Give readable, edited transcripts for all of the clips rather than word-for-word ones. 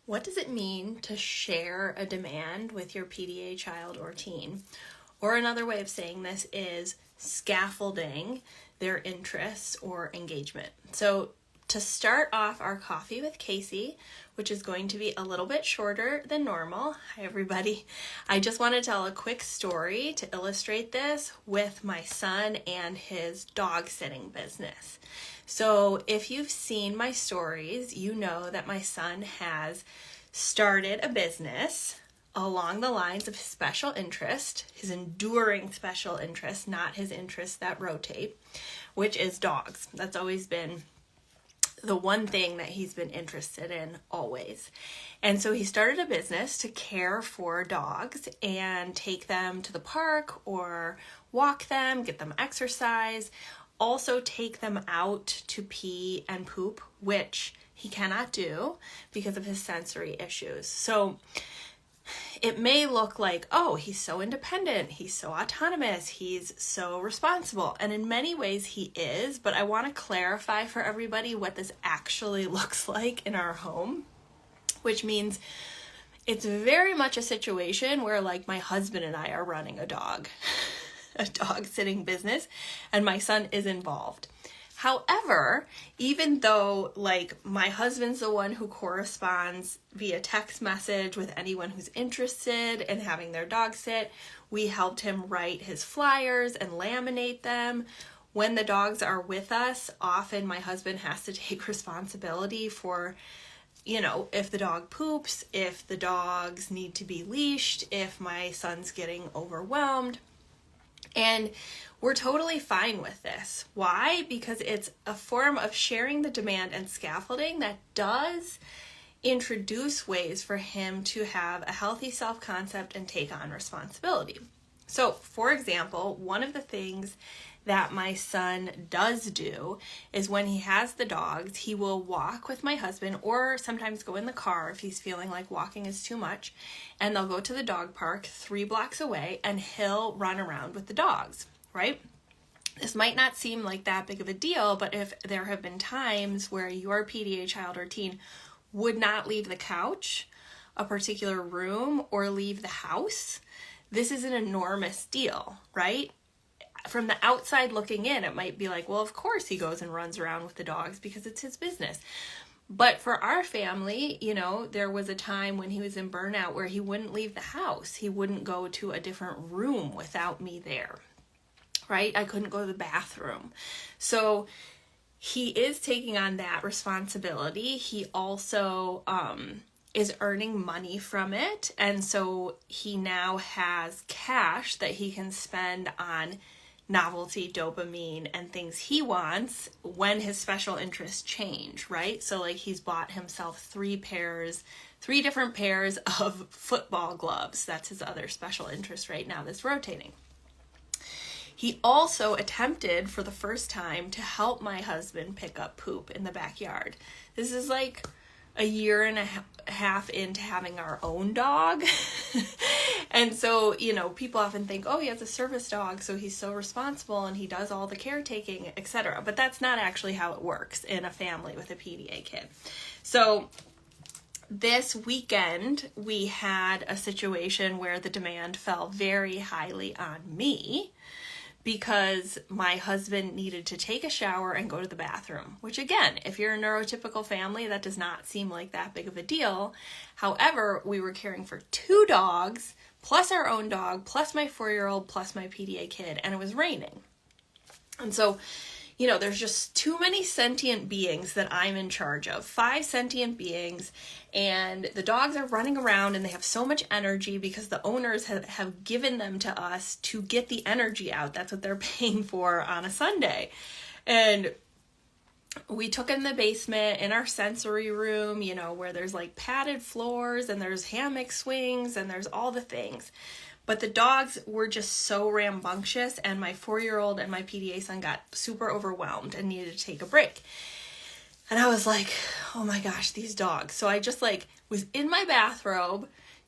What does it mean to share a demand with your PDA child or teen? Or another way of saying this is scaffolding their interests or engagement. So to start off our coffee with Casey, which is going to be a little bit shorter than normal. Hi, everybody. I just want to tell a quick story to illustrate this with my son and his dog sitting business. So if you've seen my stories, you know that my son has started a business along the lines of his special interest, his enduring special interest, not his interests that rotate, which is dogs. That's always been the one thing that he's been interested in always. And so he started a business to care for dogs and take them to the park or walk them, get them exercise, also take them out to pee and poop, which he cannot do because of his sensory issues. So it may look like, oh, he's so independent, he's so autonomous, he's so responsible. And in many ways he is, but I want to clarify for everybody what this actually looks like in our home, which means it's very much a situation where like my husband and I are running a dog sitting business, and my son is involved. However, even though like my husband's the one who corresponds via text message with anyone who's interested in having their dog sit, we helped him write his flyers and laminate them. When the dogs are with us, often my husband has to take responsibility for, if the dog poops, if the dogs need to be leashed, if my son's getting overwhelmed. And we're totally fine with this. Why? Because it's a form of sharing the demand and scaffolding that does introduce ways for him to have a healthy self-concept and take on responsibility. So, for example, one of the things that my son does do is when he has the dogs, he will walk with my husband or sometimes go in the car if he's feeling like walking is too much, and they'll go to the dog park 3 blocks away and he'll run around with the dogs, right? This might not seem like that big of a deal, but if there have been times where your PDA child or teen would not leave the couch, a particular room, or leave the house, this is an enormous deal, right? From the outside looking in, it might be like, well, of course he goes and runs around with the dogs because it's his business. But for our family, there was a time when he was in burnout where he wouldn't leave the house. He wouldn't go to a different room without me there, right? I couldn't go to the bathroom. So he is taking on that responsibility. He also is earning money from it. And so he now has cash that he can spend on novelty, dopamine, and things he wants when his special interests change, right? So like he's bought himself 3 different pairs of football gloves. That's his other special interest right now that's rotating. He also attempted for the first time to help my husband pick up poop in the backyard. This is like a year and a half into having our own dog. And so, people often think, oh, he has a service dog, so he's so responsible and he does all the caretaking, etc. But that's not actually how it works in a family with a PDA kid. So this weekend, we had a situation where the demand fell very highly on me because my husband needed to take a shower and go to the bathroom, which again, if you're a neurotypical family, that does not seem like that big of a deal. However, we were caring for 2 dogs, plus our own dog, plus my 4-year-old, plus my PDA kid, and it was raining. And so, there's just too many sentient beings that I'm in charge of. 5 sentient beings, and the dogs are running around and they have so much energy because the owners have given them to us to get the energy out. That's what they're paying for on a Sunday. And we took in the basement in our sensory room, where there's like padded floors and there's hammock swings and there's all the things. But the dogs were just so rambunctious, and my 4-year-old and my PDA son got super overwhelmed and needed to take a break. And I was like, oh my gosh, these dogs. So I just was in my bathrobe,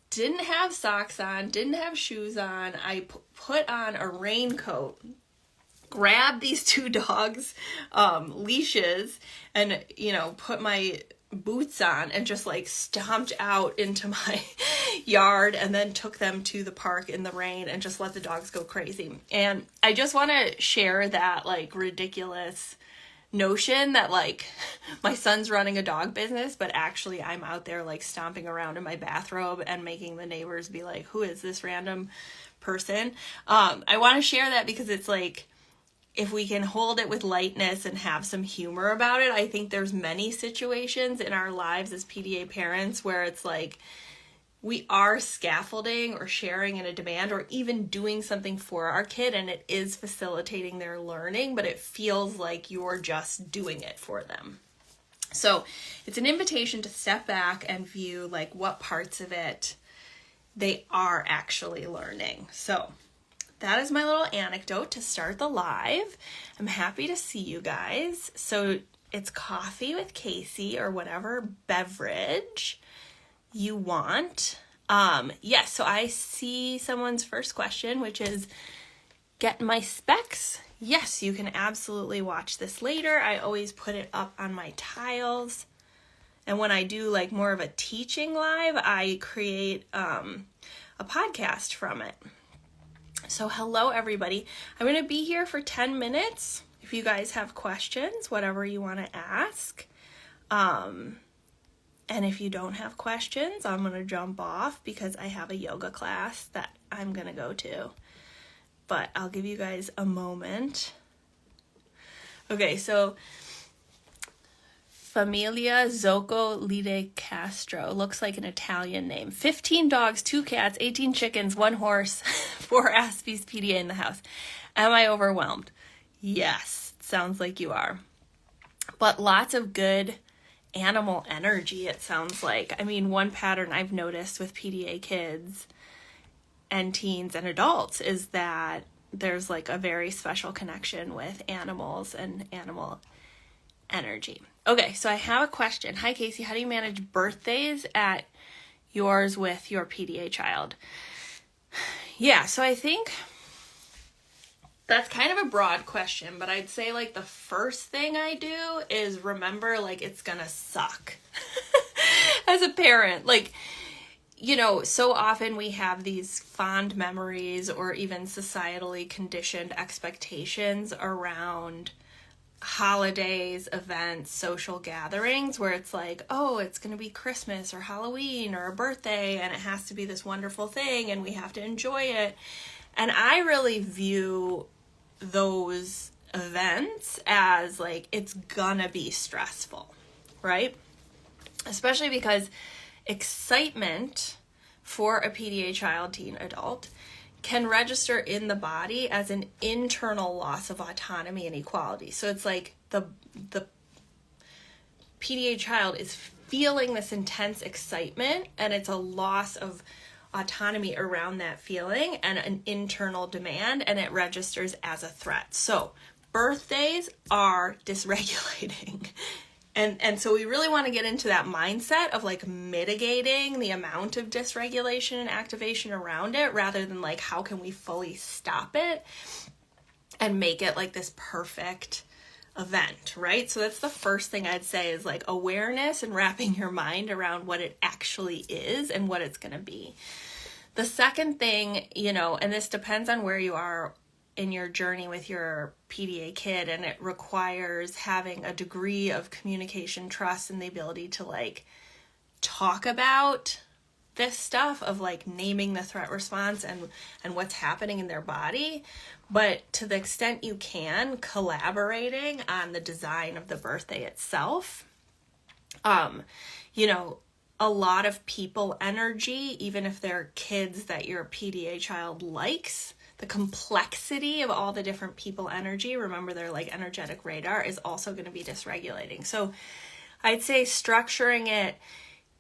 didn't have socks on, didn't have shoes on. I put on a raincoat, grabbed these 2 dogs' leashes, and, put my boots on and just like stomped out into my yard and then took them to the park in the rain and just let the dogs go crazy. And I just want to share that like ridiculous notion that like my son's running a dog business, but actually I'm out there like stomping around in my bathrobe and making the neighbors be like, who is this random person? I want to share that because it's like, if we can hold it with lightness and have some humor about it, I think there's many situations in our lives as PDA parents where it's like we are scaffolding or sharing in a demand or even doing something for our kid, and it is facilitating their learning, but it feels like you're just doing it for them. So it's an invitation to step back and view like what parts of it they are actually learning. So that is my little anecdote to start the live. I'm happy to see you guys. So it's coffee with Casey or whatever beverage you want. Yes, so I see someone's first question, which is, get my specs? Yes, you can absolutely watch this later. I always put it up on my tiles. And when I do like more of a teaching live, I create a podcast from it. So hello, everybody. I'm going to be here for 10 minutes. If you guys have questions, whatever you want to ask. And if you don't have questions, I'm going to jump off because I have a yoga class that I'm going to go to. But I'll give you guys a moment. Okay, so Familia Zocco Lide Castro. Looks like an Italian name. 15 dogs, 2 cats, 18 chickens, 1 horse, 4 Aspies PDA in the house. Am I overwhelmed? Yes, sounds like you are. But lots of good animal energy, it sounds like. I mean, one pattern I've noticed with PDA kids and teens and adults is that there's like a very special connection with animals and animal energy. Okay, so I have a question. Hi, Casey. How do you manage birthdays at yours with your PDA child? Yeah, so I think that's kind of a broad question, but I'd say like the first thing I do is remember like it's gonna suck as a parent. Like, you know, so often we have these fond memories or even societally conditioned expectations around holidays, events, social gatherings where it's like, oh, it's going to be Christmas or Halloween or a birthday and it has to be this wonderful thing and we have to enjoy it. And I really view those events as like, it's gonna be stressful, right? Especially because excitement for a PDA child, teen, adult can register in the body as an internal loss of autonomy and equality. So it's like the PDA child is feeling this intense excitement and it's a loss of autonomy around that feeling and an internal demand, and it registers as a threat. So birthdays are dysregulating. And so we really want to get into that mindset of like mitigating the amount of dysregulation and activation around it rather than like how can we fully stop it and make it like this perfect event, right? So that's the first thing I'd say is like awareness and wrapping your mind around what it actually is and what it's going to be. The second thing, you know, and this depends on where you are in your journey with your PDA kid, and it requires having a degree of communication, trust, and the ability to like talk about this stuff of like naming the threat response and what's happening in their body. But to the extent you can, collaborating on the design of the birthday itself. You know, a lot of people energy, even if they're kids that your PDA child likes, the complexity of all the different people energy, remember their like energetic radar, is also going to be dysregulating. So I'd say structuring it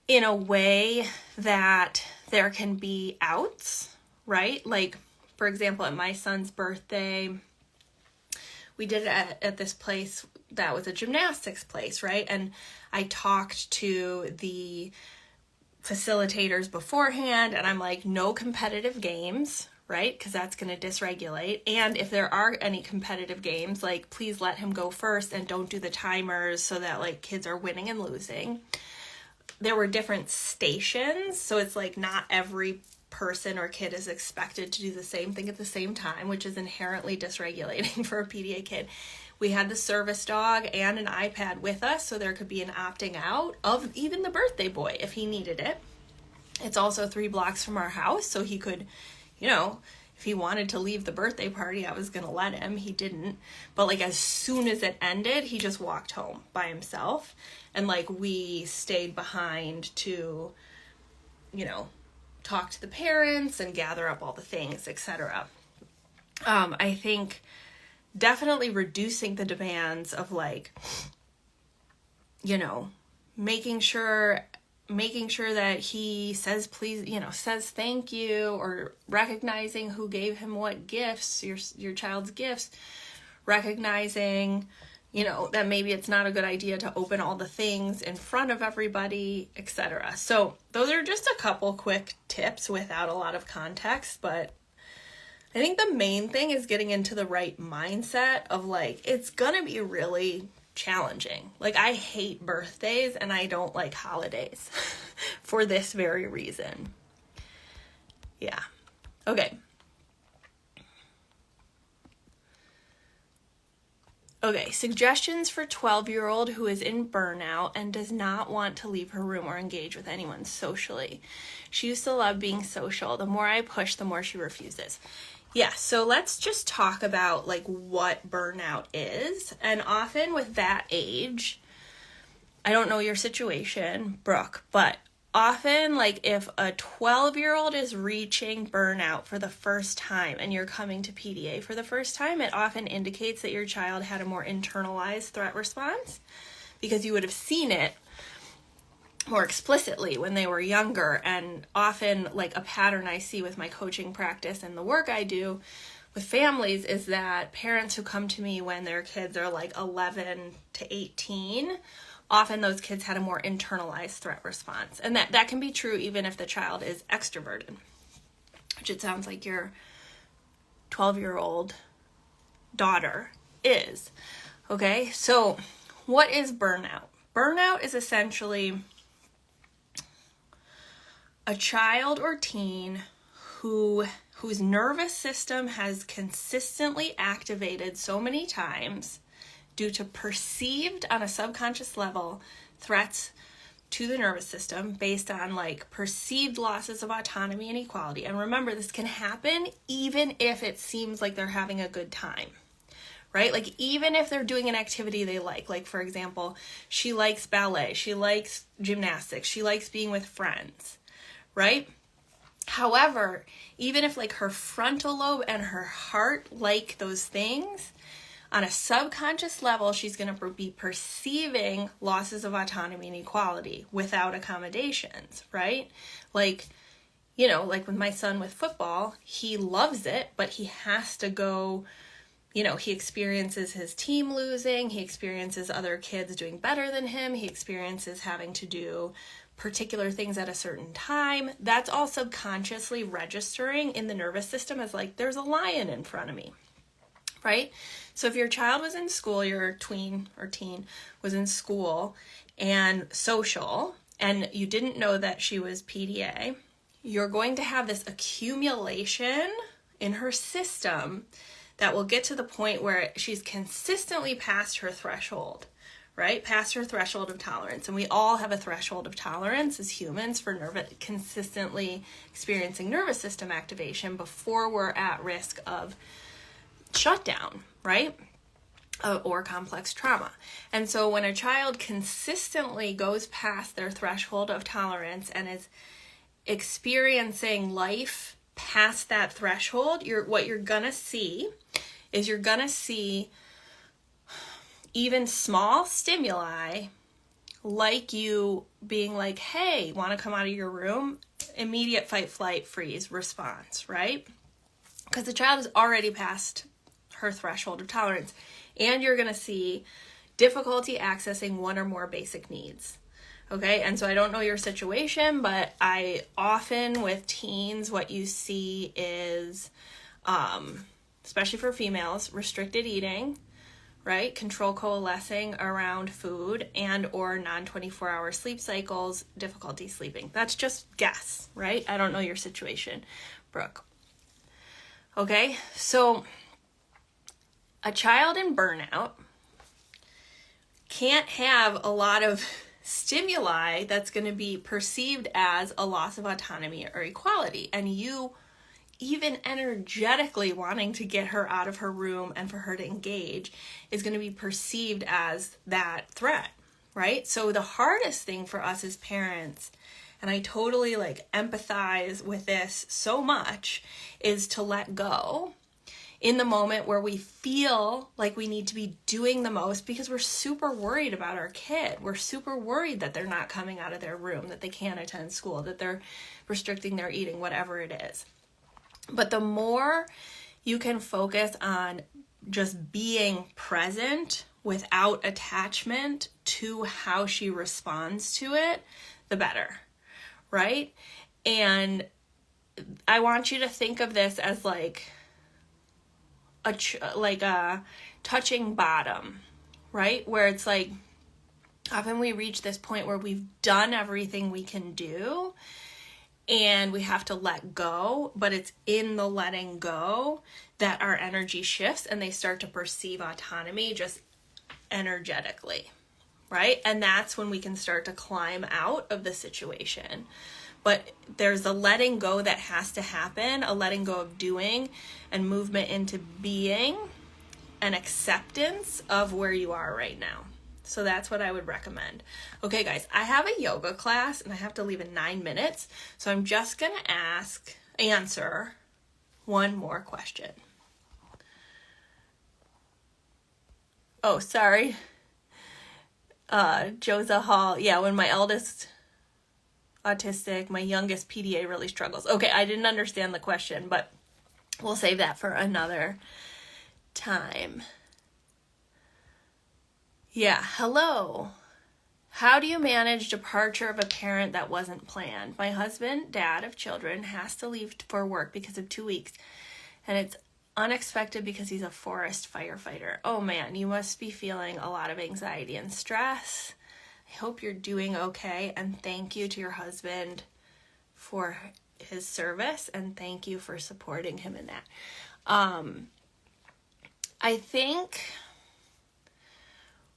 in a way that there can be outs, right? Like, for example, at my son's birthday, we did it at this place that was a gymnastics place, right? And I talked to the facilitators beforehand and I'm like, no competitive games, right? Because that's going to dysregulate. And if there are any competitive games, like please let him go first and don't do the timers so that like kids are winning and losing. There were different stations, so it's like not every person or kid is expected to do the same thing at the same time, which is inherently dysregulating for a PDA kid. We had the service dog and an iPad with us, so there could be an opting out of even the birthday boy if he needed it. It's also 3 blocks from our house, so he could, if he wanted to leave the birthday party, I was going to let him. He didn't. But like as soon as it ended, he just walked home by himself. And like we stayed behind to, talk to the parents and gather up all the things, etc. I think definitely reducing the demands of like, making sure that he says please, says thank you, or recognizing who gave him what gifts, your child's gifts, recognizing, that maybe it's not a good idea to open all the things in front of everybody, etc. So those are just a couple quick tips without a lot of context, but I think the main thing is getting into the right mindset of like, it's gonna be really challenging. Like I hate birthdays and I don't like holidays for this very reason. Yeah. Okay. Okay, suggestions for 12-year-old who is in burnout and does not want to leave her room or engage with anyone socially. She used to love being social. The more I push, the more she refuses. Yeah, so let's just talk about like what burnout is. And often with that age, I don't know your situation, Brooke, but often like if a 12-year-old is reaching burnout for the first time and you're coming to PDA for the first time, it often indicates that your child had a more internalized threat response because you would have seen it more explicitly when they were younger. And often like a pattern I see with my coaching practice and the work I do with families is that parents who come to me when their kids are like 11 to 18, often those kids had a more internalized threat response. And that can be true even if the child is extroverted, which it sounds like your 12-year-old daughter is. Okay, so what is burnout? Burnout is essentially a child or teen whose nervous system has consistently activated so many times due to perceived on a subconscious level threats to the nervous system based on like perceived losses of autonomy and equality. And remember, this can happen even if it seems like they're having a good time, right? Like even if they're doing an activity they like for example, she likes ballet, she likes gymnastics, she likes being with friends, right? However, even if like her frontal lobe and her heart like those things, on a subconscious level, she's going to be perceiving losses of autonomy and equality without accommodations, right? Like, like with my son with football, he loves it, but he has to go, he experiences his team losing, he experiences other kids doing better than him, he experiences having to do particular things at a certain time. That's all subconsciously registering in the nervous system as like, there's a lion in front of me, right? So if your child was in school, your tween or teen was in school and social, and you didn't know that she was PDA, you're going to have this accumulation in her system that will get to the point where she's consistently past her threshold, right? Past her threshold of tolerance. And we all have a threshold of tolerance as humans for consistently experiencing nervous system activation before we're at risk of shutdown, right? Or complex trauma. And so when a child consistently goes past their threshold of tolerance and is experiencing life past that threshold, what you're gonna see is even small stimuli, like you being like, hey, want to come out of your room? Immediate fight, flight, freeze response, right? Because the child is already past her threshold of tolerance. And you're going to see difficulty accessing one or more basic needs. Okay, and so I don't know your situation, but I often with teens, what you see is, especially for females, restricted eating, right? Control coalescing around food, and or non-24-hour sleep cycles, difficulty sleeping. That's just guess, right? I don't know your situation, Brooke. Okay, so a child in burnout can't have a lot of stimuli that's going to be perceived as a loss of autonomy or equality. And you even energetically wanting to get her out of her room and for her to engage is going to be perceived as that threat, right? So the hardest thing for us as parents, and I totally empathize with this so much, is to let go in the moment where we feel like we need to be doing the most because we're super worried about our kid. We're super worried that they're not coming out of their room, that they can't attend school, that they're restricting their eating, whatever it is. But the more you can focus on just being present without attachment to how she responds to it, the better, right? And I want you to think of this as like a touching bottom, right? Where it's like, often we reach this point where we've done everything we can do and we have to let go, but it's in the letting go that our energy shifts and they start to perceive autonomy just energetically, right? And that's when we can start to climb out of the situation. But there's a letting go that has to happen, a letting go of doing and movement into being and acceptance of where you are right now. So that's what I would recommend. Okay, guys, I have a yoga class and I have to leave in 9 minutes. So I'm just going to answer one more question. Oh, sorry. Josa Hall. Yeah, when my eldest autistic, my youngest PDA really struggles. Okay, I didn't understand the question, but we'll save that for another time. Yeah, hello. How do you manage departure of a parent that wasn't planned? My husband, dad of children, has to leave for work because of 2 weeks, and it's unexpected because he's a forest firefighter. Oh man, you must be feeling a lot of anxiety and stress. I hope you're doing okay, and thank you to your husband for his service, and thank you for supporting him in that. I think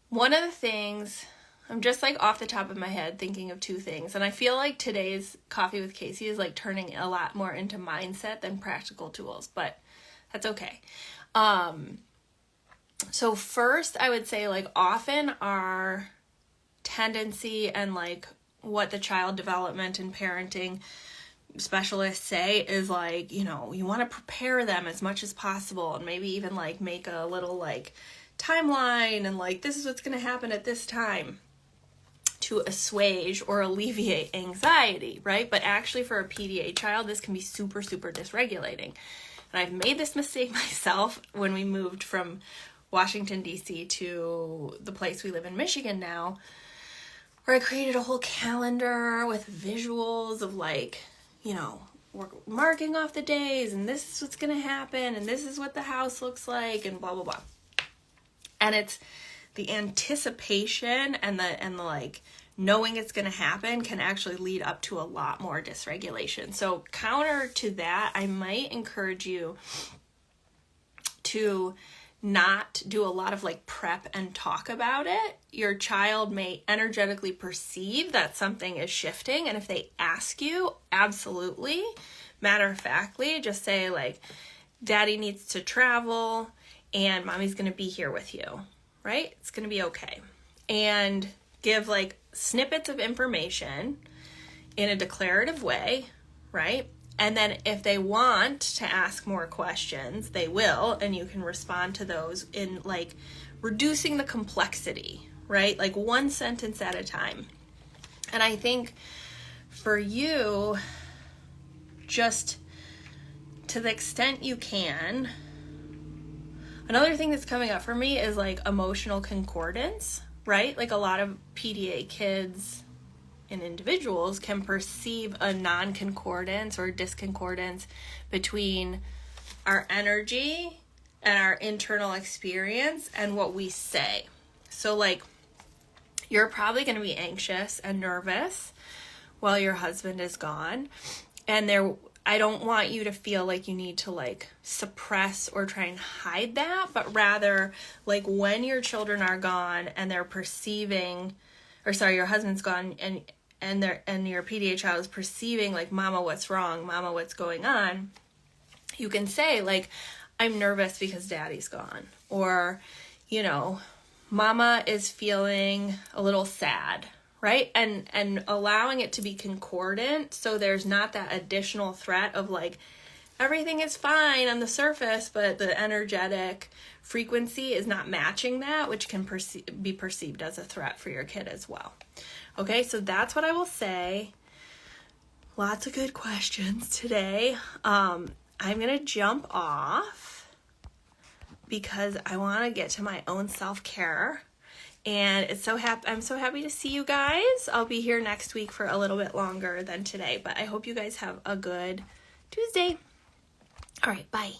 one of the things, I'm just off the top of my head thinking of two things, and I feel like today's Coffee with Casey is turning a lot more into mindset than practical tools, but that's okay. So first, I would say often our tendency and what the child development and parenting specialists say is you want to prepare them as much as possible and maybe even make a little timeline and this is what's going to happen at this time to assuage or alleviate anxiety, right? But actually for a PDA child, this can be super, super dysregulating. And I've made this mistake myself when we moved from Washington, D.C. to the place we live in, Michigan now, where I created a whole calendar with visuals of we're marking off the days and this is what's going to happen and this is what the house looks like and blah, blah, blah. And it's the anticipation and the knowing it's going to happen can actually lead up to a lot more dysregulation. So counter to that, I might encourage you to not do a lot of prep and talk about it. Your child may energetically perceive that something is shifting, and if they ask you, absolutely, matter-of-factly, just say Daddy needs to travel and Mommy's going to be here with you, right? It's going to be okay. And give snippets of information in a declarative way, right? And then if they want to ask more questions, they will, and you can respond to those in reducing the complexity, right? One sentence at a time. And I think for you, just to the extent you can, another thing that's coming up for me is emotional concordance, right? A lot of PDA kids in individuals can perceive a non-concordance or disconcordance between our energy and our internal experience and what we say. So like, you're probably going to be anxious and nervous while your husband is gone. And I don't want you to feel like you need to like suppress or try and hide that, but rather like when your children are gone and they're perceiving, or sorry, your husband's gone and your PDA child is perceiving like, Mama, what's wrong? Mama, what's going on? You can say like, I'm nervous because Daddy's gone, or, you know, Mama is feeling a little sad, right? And allowing it to be concordant, so there's not that additional threat of like, everything is fine on the surface, but the energetic frequency is not matching that, which can be perceived as a threat for your kid as well. Okay, so that's what I will say. Lots of good questions today. I'm going to jump off because I want to get to my own self-care. And I'm so happy to see you guys. I'll be here next week for a little bit longer than today, but I hope you guys have a good Tuesday. All right, bye.